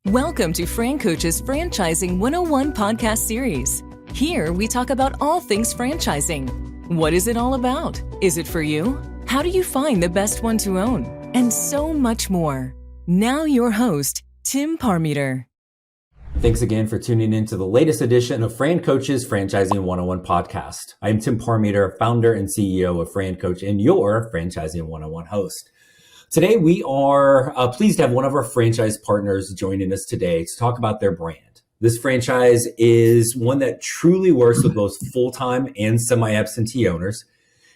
Welcome to FranCoach's Franchising 101 podcast series. Here we talk about all things franchising. What is it all about? Is it for you? How do you find the best one to own? And so much more. Now your host, Tim Parmeter. Thanks again for tuning in to the latest edition of FranCoach's Franchising 101 podcast. I'm Tim Parmeter, founder and CEO of FranCoach and your Franchising 101 host. Today, we are pleased to have one of our franchise partners joining us today to talk about their brand. This franchise is one that truly works with both full-time and semi-absentee owners.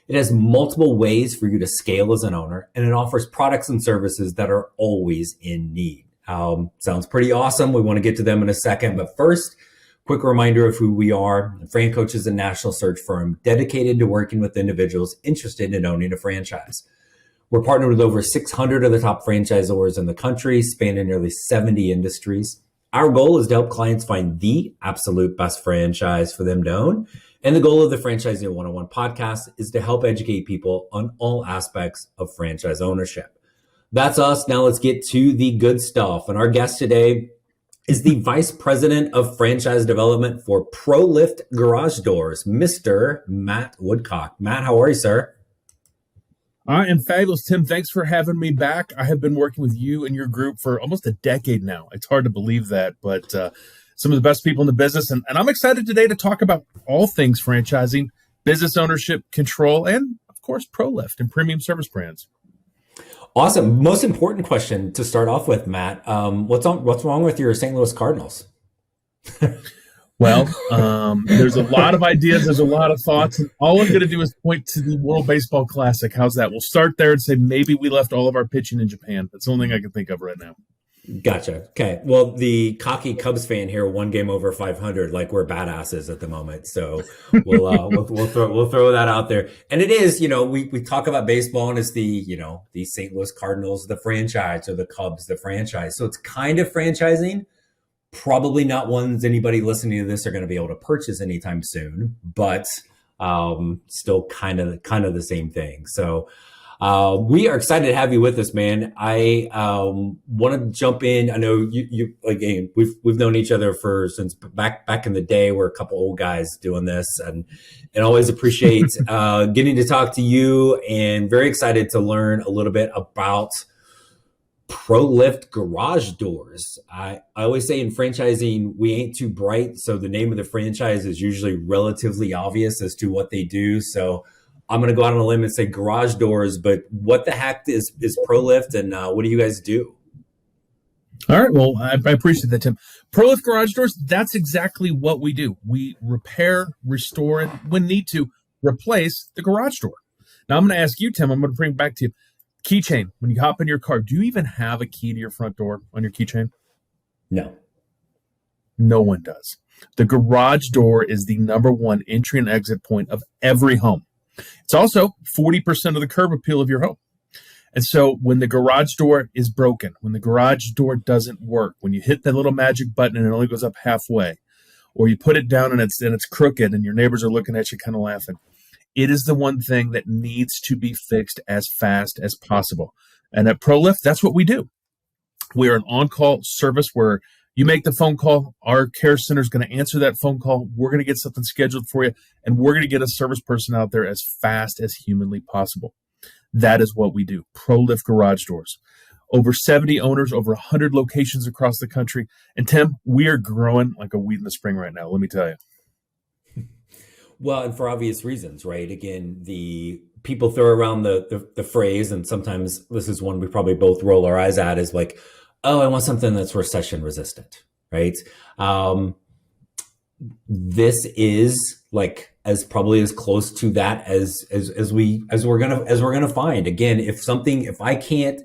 It has multiple ways for you to scale as an owner, and it offers products and services that are always in need. Sounds pretty awesome. We want to get to them in a second, but first, quick reminder of who we are. FranCoach is a national search firm dedicated to working with individuals interested in owning a franchise. We're partnered with over 600 of the top franchisors in the country, spanning nearly 70 industries. Our goal is to help clients find the absolute best franchise for them to own. And the goal of the Franchising 101 podcast is to help educate people on all aspects of franchise ownership. That's us. Now let's get to the good stuff. And our guest today is the Vice President of Franchise Development for ProLift Garage Doors, Mr. Matt Woodcock. Matt, how are you, sir? I am fabulous, Tim. Thanks for having me back. I have been working with you and your group for almost a decade now. It's hard to believe that, but some of the best people in the business. And I'm excited today to talk about all things franchising, business ownership, control, and, of course, ProLift and premium service brands. Awesome. Most important question to start off with, Matt. What's wrong with your St. Louis Cardinals? Well, there's a lot of ideas. There's a lot of thoughts. And all I'm going to do is point to the World Baseball Classic. How's that? We'll start there and say maybe we left all of our pitching in Japan. That's the only thing I can think of right now. Gotcha. Okay. Well, the cocky Cubs fan here, one game over 500, like we're badasses at the moment. So we'll throw that out there. And it is, we talk about baseball and it's the St. Louis Cardinals, the franchise, or the Cubs, the franchise. So it's kind of franchising. Probably not ones anybody listening to this are going to be able to purchase anytime soon, but still kind of the same thing. So we are excited to have you with us, man. I want to jump in. I know you again. We've known each other since back in the day. We're a couple old guys doing this, and always appreciate getting to talk to you. And very excited to learn a little bit about ProLift garage doors. I always say in franchising, we ain't too bright. So the name of the franchise is usually relatively obvious as to what they do. So I'm going to go out on a limb and say garage doors, but what the heck is ProLift and what do you guys do? All right. Well, I appreciate that, Tim. ProLift garage doors, that's exactly what we do. We repair, restore, and when need to, replace the garage door. Now I'm going to ask you, Tim, I'm going to bring it back to you. Keychain. When you hop in your car, do you even have a key to your front door on your keychain? No. No one does. The garage door is the number one entry and exit point of every home. It's also 40% of the curb appeal of your home. And so when the garage door is broken, when the garage door doesn't work, when you hit that little magic button and it only goes up halfway, or you put it down and it's crooked and your neighbors are looking at you kind of laughing, it is the one thing that needs to be fixed as fast as possible. And at ProLift, that's what we do. We are an on-call service where you make the phone call, our care center is going to answer that phone call, we're going to get something scheduled for you, and we're going to get a service person out there as fast as humanly possible. That is what we do. ProLift garage doors. Over 70 owners, over 100 locations across the country. And Tim, we are growing like a weed in the spring right now, let me tell you. Well, and for obvious reasons, right? Again, the people throw around the phrase, and sometimes this is one we probably both roll our eyes at, is like, oh, I want something that's recession resistant, right? This is like probably as close to that as we're gonna find. Again, if I can't,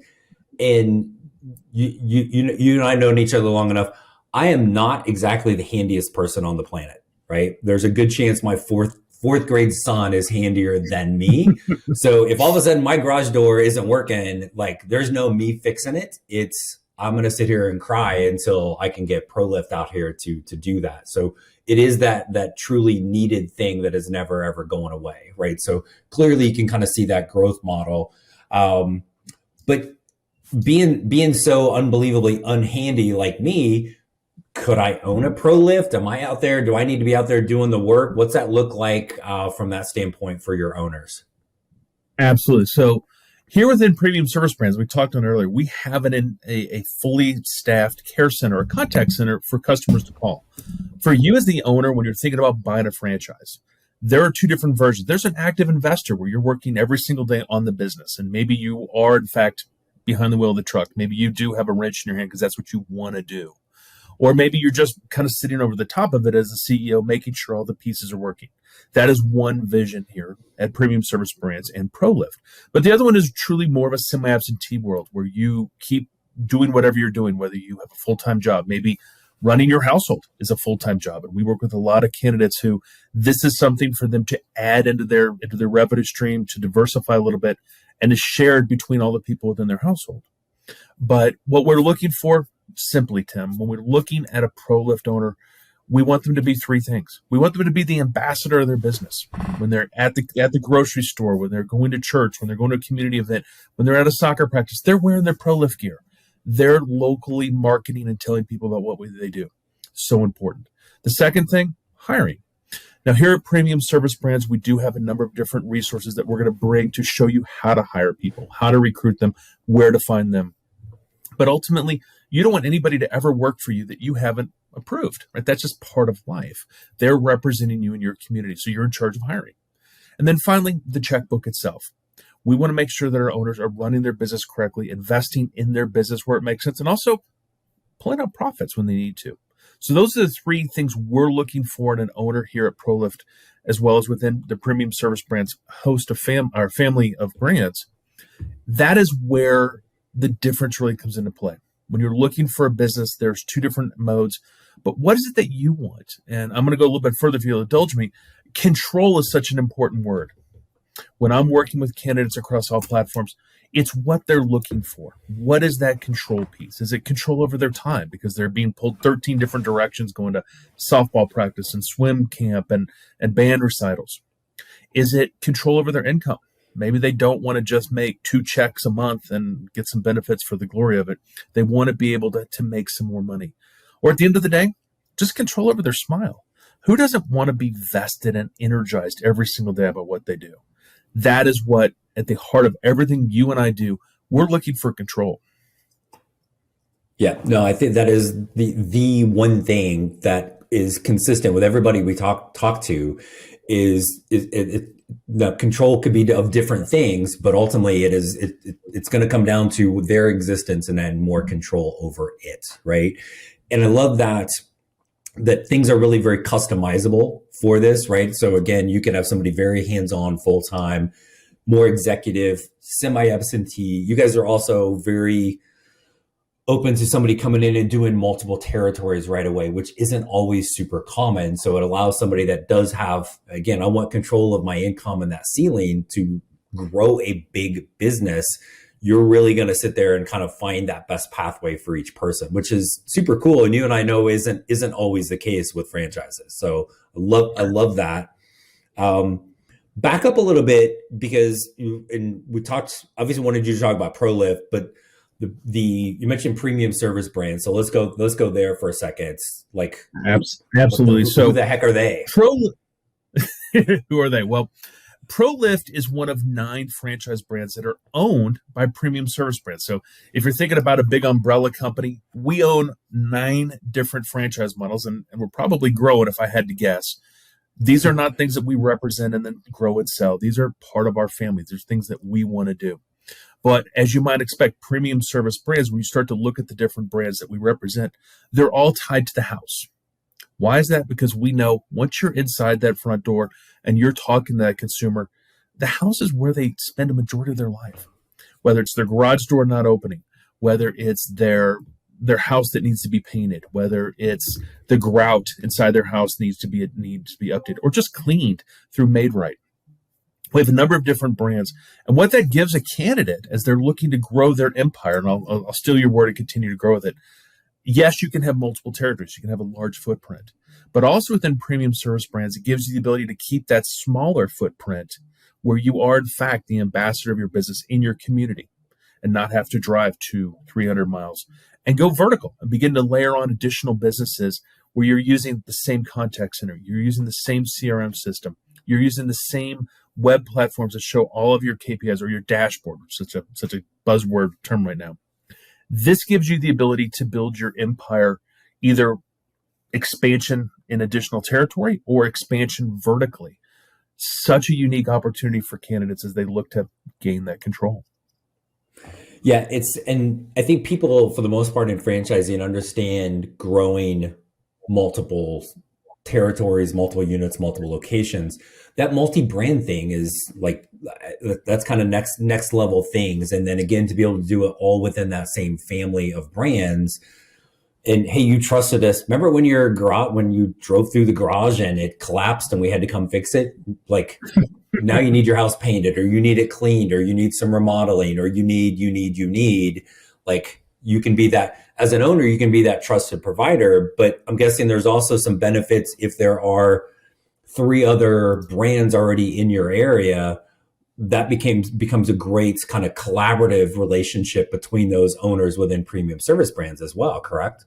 and you and I have known each other long enough, I am not exactly the handiest person on the planet. Right? There's a good chance my fourth grade son is handier than me. So if all of a sudden my garage door isn't working, like there's no me fixing it. I'm going to sit here and cry until I can get ProLift out here to do that. So it is that truly needed thing that is never, ever going away. Right? So clearly you can kind of see that growth model. But being so unbelievably unhandy like me, could I own a ProLift? Am I out there? Do I need to be out there doing the work? What's that look like from that standpoint for your owners? Absolutely. So here within Premium Service Brands, we talked on earlier, we have a fully staffed care center, a contact center for customers to call. For you as the owner, when you're thinking about buying a franchise, there are two different versions. There's an active investor where you're working every single day on the business. And maybe you are, in fact, behind the wheel of the truck. Maybe you do have a wrench in your hand because that's what you want to do. Or maybe you're just kind of sitting over the top of it as a CEO, making sure all the pieces are working. That is one vision here at Premium Service Brands and ProLift. But the other one is truly more of a semi-absentee world where you keep doing whatever you're doing, whether you have a full-time job. Maybe running your household is a full-time job. And we work with a lot of candidates who this is something for them to add into their revenue stream, to diversify a little bit, and is shared between all the people within their household. But what we're looking for, simply, Tim, when we're looking at a ProLift owner, we want them to be three things. We want them to be the ambassador of their business. When they're at the grocery store, when they're going to church, when they're going to a community event, when they're at a soccer practice, they're wearing their ProLift gear. They're locally marketing and telling people about what they do. So important. The second thing, hiring. Now, here at Premium Service Brands, we do have a number of different resources that we're going to bring to show you how to hire people, how to recruit them, where to find them. But ultimately, you don't want anybody to ever work for you that you haven't approved, right? That's just part of life. They're representing you in your community, so you're in charge of hiring. And then finally, the checkbook itself. We want to make sure that our owners are running their business correctly, investing in their business where it makes sense, and also pulling out profits when they need to. So those are the three things we're looking for in an owner here at ProLift, as well as within the Premium Service Brands host of our family of brands. That is where the difference really comes into play. When you're looking for a business, there's two different modes. But what is it that you want? And I'm going to go a little bit further if you'll indulge me. Control is such an important word. When I'm working with candidates across all platforms, it's what they're looking for. What is that control piece? Is it control over their time because they're being pulled 13 different directions, going to softball practice and swim camp and band recitals? Is it control over their income? Maybe they don't want to just make 2 checks a month and get some benefits for the glory of it. They want to be able to make some more money. Or at the end of the day, just control over their smile. Who doesn't want to be vested and energized every single day about what they do? That is what, at the heart of everything you and I do, we're looking for control. Yeah, no, I think that is the one thing that is consistent with everybody we talk to is the control could be of different things, but ultimately it's going to come down to their existence and then more control over it, right? And I love that things are really very customizable for this, right? So again, you can have somebody very hands-on, full-time, more executive, semi-absentee. You guys are also very open to somebody coming in and doing multiple territories right away, which isn't always super common. So it allows somebody that does have, again, I want control of my income and that ceiling to grow a big business. You're really going to sit there and kind of find that best pathway for each person, which is super cool. And you and I know isn't always the case with franchises. So I love that. Back up a little bit because we talked, obviously wanted you to talk about ProLift, but you mentioned Premium Service Brands. So let's go there for a second. Like absolutely. Who the heck are they? Who are they? Well, ProLift is one of 9 franchise brands that are owned by Premium Service Brands. So if you're thinking about a big umbrella company, we own 9 different franchise models, and we're probably growing if I had to guess. These are not things that we represent and then grow and sell. These are part of our family. There's things that we want to do. But as you might expect, Premium Service Brands, when you start to look at the different brands that we represent, they're all tied to the house. Why is that? Because we know once you're inside that front door and you're talking to that consumer, the house is where they spend a majority of their life. Whether it's their garage door not opening, whether it's their house that needs to be painted, whether it's the grout inside their house needs to be updated or just cleaned through Made Right. We have a number of different brands. And what that gives a candidate as they're looking to grow their empire, and I'll steal your word and continue to grow with it. Yes, you can have multiple territories. You can have a large footprint. But also within Premium Service Brands, it gives you the ability to keep that smaller footprint where you are, in fact, the ambassador of your business in your community. and not have to drive 200-300 miles, and go vertical and begin to layer on additional businesses where you're using the same contact center, you're using the same CRM system, you're using the same web platforms that show all of your KPIs or your dashboard, which is such a buzzword term right now. This gives you the ability to build your empire, either expansion in additional territory or expansion vertically. Such a unique opportunity for candidates as they look to gain that control. Yeah, and I think people, for the most part in franchising, understand growing multiple territories, multiple units, multiple locations. That multi-brand thing is like, that's kind of next level things. And then again, to be able to do it all within that same family of brands. And hey, you trusted us. Remember when when you drove through the garage and it collapsed and we had to come fix it? Like, now you need your house painted, or you need it cleaned, or you need some remodeling, or you need, like, you can be that as an owner, you can be that trusted provider. But I'm guessing there's also some benefits if there are 3 other brands already in your area. That becomes a great kind of collaborative relationship between those owners within premium service brands as well, correct?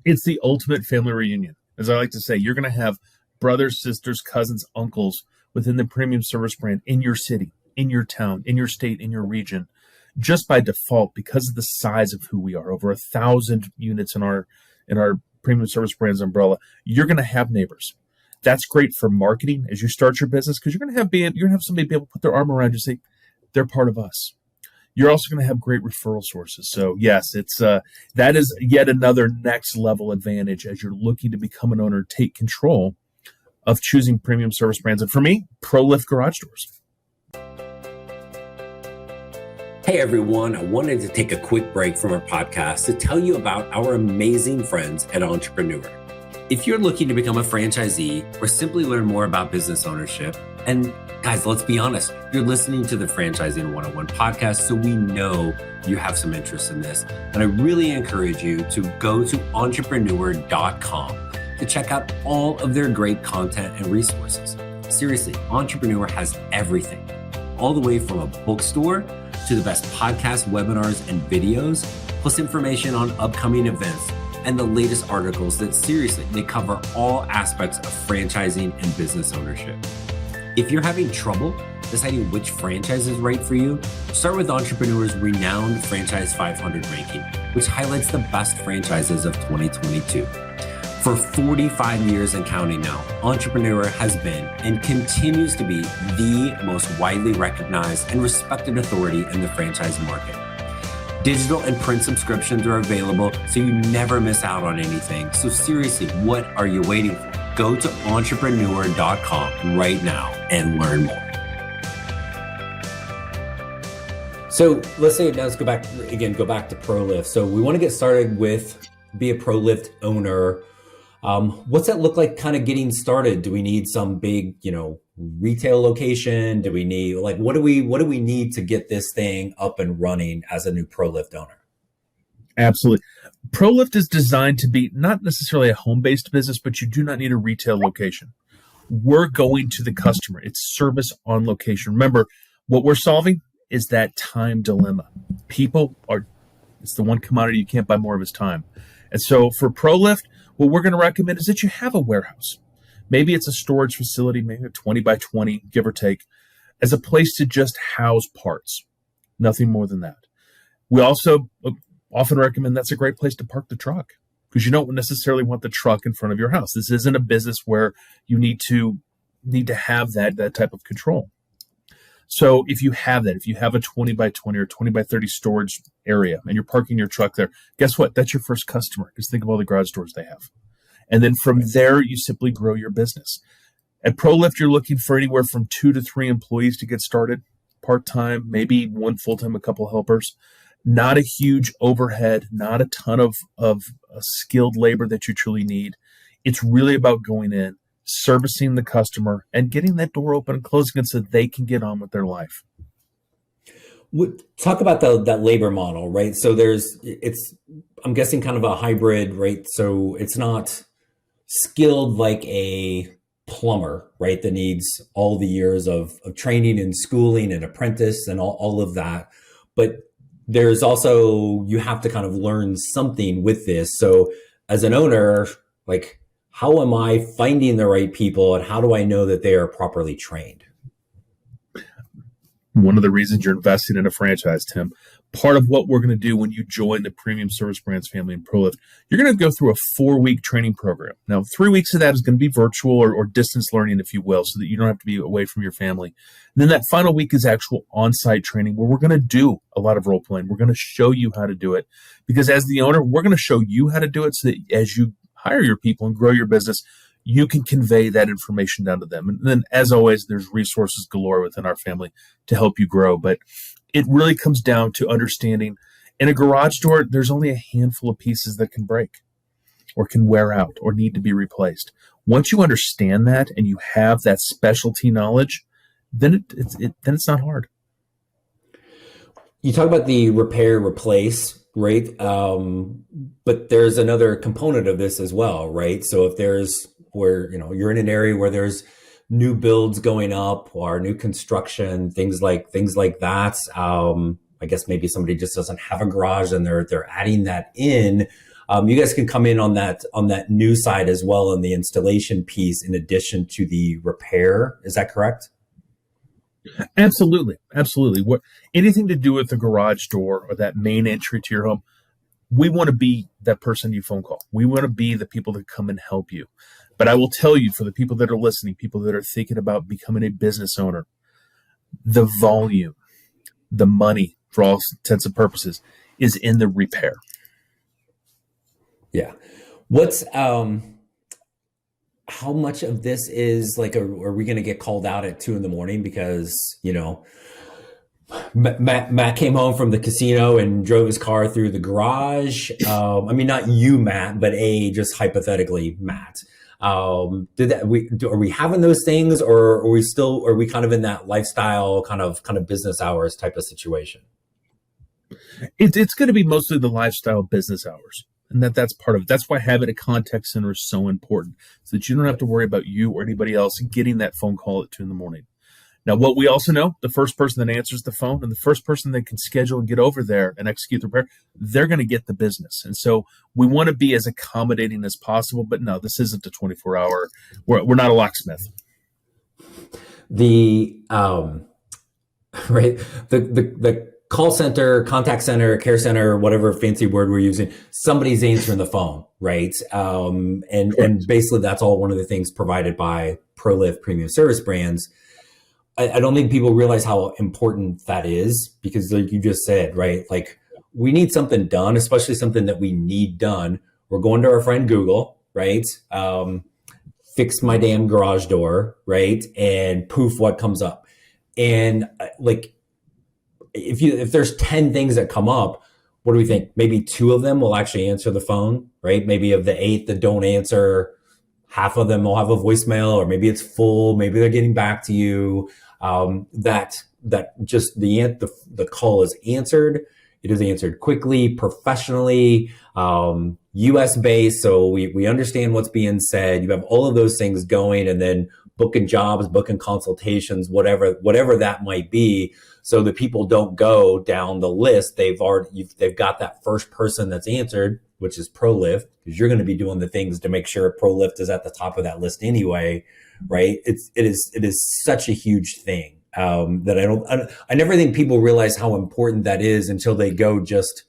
It's the ultimate family reunion. As I like to say, you're going to have brothers, sisters, cousins, uncles within the premium service brand in your city, in your town, in your state, in your region, just by default, because of the size of who we are, over 1,000 units in our premium service brands umbrella. You're going to have neighbors. That's great for marketing as you start your business, because you're going to have somebody be able to put their arm around you and say, they're part of us. You're also going to have great referral sources. So yes, that is yet another next level advantage as you're looking to become an owner, take control of choosing premium service brands. And for me, ProLift garage doors. Hey everyone, I wanted to take a quick break from our podcast to tell you about our amazing friends at Entrepreneur. If you're looking to become a franchisee or simply learn more about business ownership, and guys, let's be honest, you're listening to the Franchising 101 podcast, so we know you have some interest in this. And I really encourage you to go to entrepreneur.com to check out all of their great content and resources. Seriously, Entrepreneur has everything, all the way from a bookstore to the best podcasts, webinars, and videos, plus information on upcoming events and the latest articles that seriously, they cover all aspects of franchising and business ownership. If you're having trouble deciding which franchise is right for you, start with Entrepreneur's renowned Franchise 500 ranking, which highlights the best franchises of 2022. For 45 years and counting now, Entrepreneur has been and continues to be the most widely recognized and respected authority in the franchise market. Digital and print subscriptions are available, so you never miss out on anything. So seriously, what are you waiting for? Go to entrepreneur.com right now and learn more. So let's go back to ProLift. So we want to get started with be a ProLift owner. What's that look like kind of getting started? Do we need some big, retail location? Do we need what do we need to get this thing up and running as a new ProLift owner? Absolutely. ProLift is designed to be not necessarily a home-based business, but you do not need a retail location. We're going to the customer. It's service on location. Remember, what we're solving is that time dilemma. It's the one commodity you can't buy more of is time. And so for ProLift, what we're going to recommend is that you have a warehouse. Maybe it's a storage facility, maybe a 20 by 20, give or take, as a place to just house parts. Nothing more than that. We also often recommend that's a great place to park the truck, because you don't necessarily want the truck in front of your house. This isn't a business where you need to have that type of control. So if you have a 20 by 20 or 20 by 30 storage area and you're parking your truck there, guess what? That's your first customer. Just think of all the garage doors they have. And then from there, you simply grow your business. At ProLift, you're looking for anywhere from 2 to 3 employees to get started, part-time, maybe 1 full-time, a couple helpers. Not a huge overhead, not a ton of skilled labor that you truly need. It's really about going in, servicing the customer, and getting that door open and closing it so they can get on with their life. Talk about that labor model, right? So I'm guessing kind of a hybrid, right? So it's not skilled like a plumber, right? That needs all the years of training and schooling and apprentice and all of that. But there's also, you have to kind of learn something with this. So as an owner, like, how am I finding the right people and how do I know that they are properly trained? One of the reasons you're investing in a franchise, Tim, part of what we're going to do when you join the Premium Service Brands family in ProLift, you're going to go through a 4-week training program. Now, 3 weeks of that is going to be virtual or distance learning, if you will, so that you don't have to be away from your family. And then that final week is actual on-site training where we're going to do a lot of role playing. We're going to show you how to do it because as the owner, we're going to show you how to do it so that as you hire your people and grow your business, you can convey that information down to them. And then, as always, there's resources galore within our family to help you grow. But it really comes down to understanding in a garage door, there's only a handful of pieces that can break or can wear out or need to be replaced. Once you understand that and you have that specialty knowledge, then it's not hard. You talk about the repair, replace, right? But there's another component of this as well, right? So if there's where, you're in an area where there's new builds going up or new construction, things like that. I guess maybe somebody just doesn't have a garage and they're adding that in. You guys can come in on that new side as well in the installation piece in addition to the repair. Is that correct? Absolutely. Anything to do with the garage door or that main entry to your home, we want to be that person you phone call. We want to be the people that come and help you. But I will tell you, for the people that are listening, people that are thinking about becoming a business owner, the volume, the money, for all intents and purposes, is in the repair. Yeah. What's how much of this is like, are we going to get called out at 2 a.m. because, Matt came home from the casino and drove his car through the garage. I mean, not you, Matt, but just hypothetically, Matt. Are we having those things, or are we kind of in that lifestyle kind of business hours type of situation? It's going to be mostly the lifestyle business hours. And that's part of it. That's why having a contact center is so important, so that you don't have to worry about you or anybody else getting that phone call at 2 a.m. Now, what we also know, the first person that answers the phone and the first person that can schedule and get over there and execute the repair, they're going to get the business. And so we want to be as accommodating as possible. But no, this isn't a 24-hour. We're not a locksmith. The right, the call center, contact center, care center, whatever fancy word we're using, somebody's answering the phone, right? And basically that's all one of the things provided by ProLift Premium Service Brands. I don't think people realize how important that is because, like you just said, right? Like, we need something done, especially something that we need done. We're going to our friend Google, right? Fix my damn garage door, right? And poof, what comes up? And like, if there's 10 things that come up, what do we think? Maybe 2 of them will actually answer the phone, right? Maybe of the 8 that don't answer, half of them will have a voicemail, or maybe it's full. Maybe they're getting back to you. That just the call is answered. It is answered quickly, professionally, US based. So we understand what's being said. You have all of those things going, and then booking jobs, booking consultations, whatever that might be. So the people don't go down the list. They've got that first person that's answered, which is ProLift, because you're going to be doing the things to make sure ProLift is at the top of that list anyway, right? It is such a huge thing that I never think people realize how important that is until they go just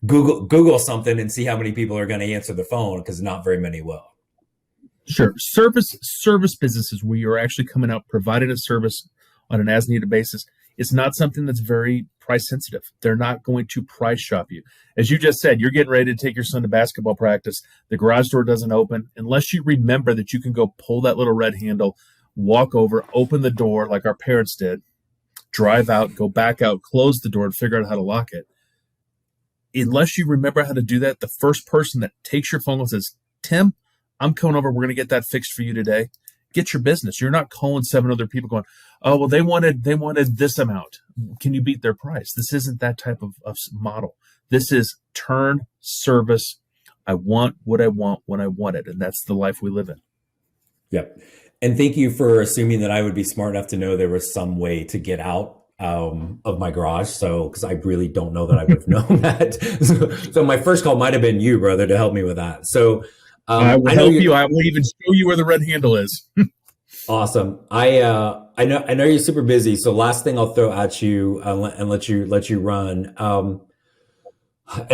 Google something and see how many people are going to answer the phone, because not very many will. Sure. Service businesses where you're actually coming out providing a service on an as-needed basis is not something that's very price sensitive. They're not going to price shop you. As you just said, you're getting ready to take your son to basketball practice. The garage door doesn't open unless you remember that you can go pull that little red handle, walk over, open the door like our parents did, drive out, go back out, close the door, and figure out how to lock it. Unless you remember how to do that, the first person that takes your phone and says, Tim, I'm coming over, we're going to get that fixed for you today. Get your business. You're not calling 7 other people going, oh, well, they wanted this amount. Can you beat their price? This isn't that type of model. This is turn service. I want what I want when I want it. And that's the life we live in. Yep. And thank you for assuming that I would be smart enough to know there was some way to get out of my garage. So, because I really don't know that I would have known that. So my first call might have been you, brother, to help me with that. So I will help you. I will even show you where the red handle is. Awesome. I know you're super busy. So last thing I'll throw at you and let you run. I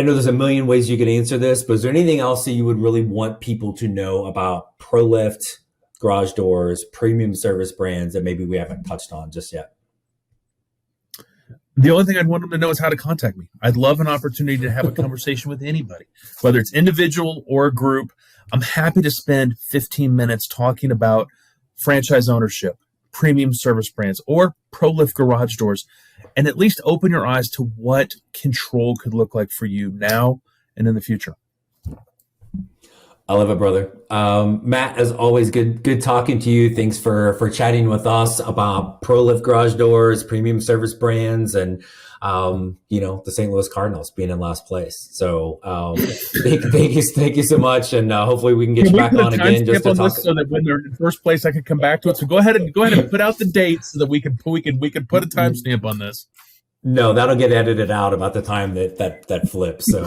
know there's a million ways you could answer this, but is there anything else that you would really want people to know about ProLift, garage doors, premium service brands that maybe we haven't touched on just yet? The only thing I'd want them to know is how to contact me. I'd love an opportunity to have a conversation with anybody, whether it's individual or a group. I'm happy to spend 15 minutes talking about franchise ownership, premium service brands, or ProLift garage doors, and at least open your eyes to what control could look like for you now and in the future. I love it, brother. Matt, as always, good talking to you. Thanks for chatting with us about ProLift garage doors, premium service brands, and the St. Louis Cardinals being in last place. So thank you so much, and hopefully we can get you back on again just to talk. So that when they're in first place, I can come back to it. So go ahead and put out the dates so that we can put a timestamp on this. No, that'll get edited out about the time that flips. So.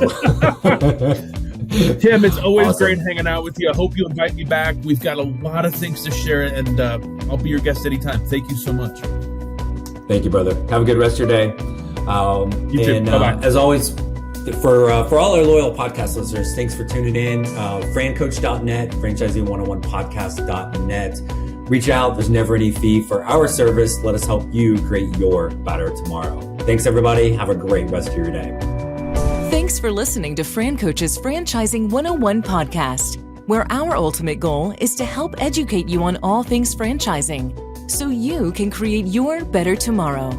Tim, it's always awesome. Great hanging out with you. I hope you invite me back. We've got a lot of things to share, and I'll be your guest anytime. Thank you so much. Thank you, brother. Have a good rest of your day. You too. Bye-bye. As always, for all our loyal podcast listeners, thanks for tuning in. FranCoach.net, franchising101podcast.net. Reach out. There's never any fee for our service. Let us help you create your better tomorrow. Thanks, everybody. Have a great rest of your day. Thanks for listening to FranCoach's Franchising 101 podcast, where our ultimate goal is to help educate you on all things franchising so you can create your better tomorrow.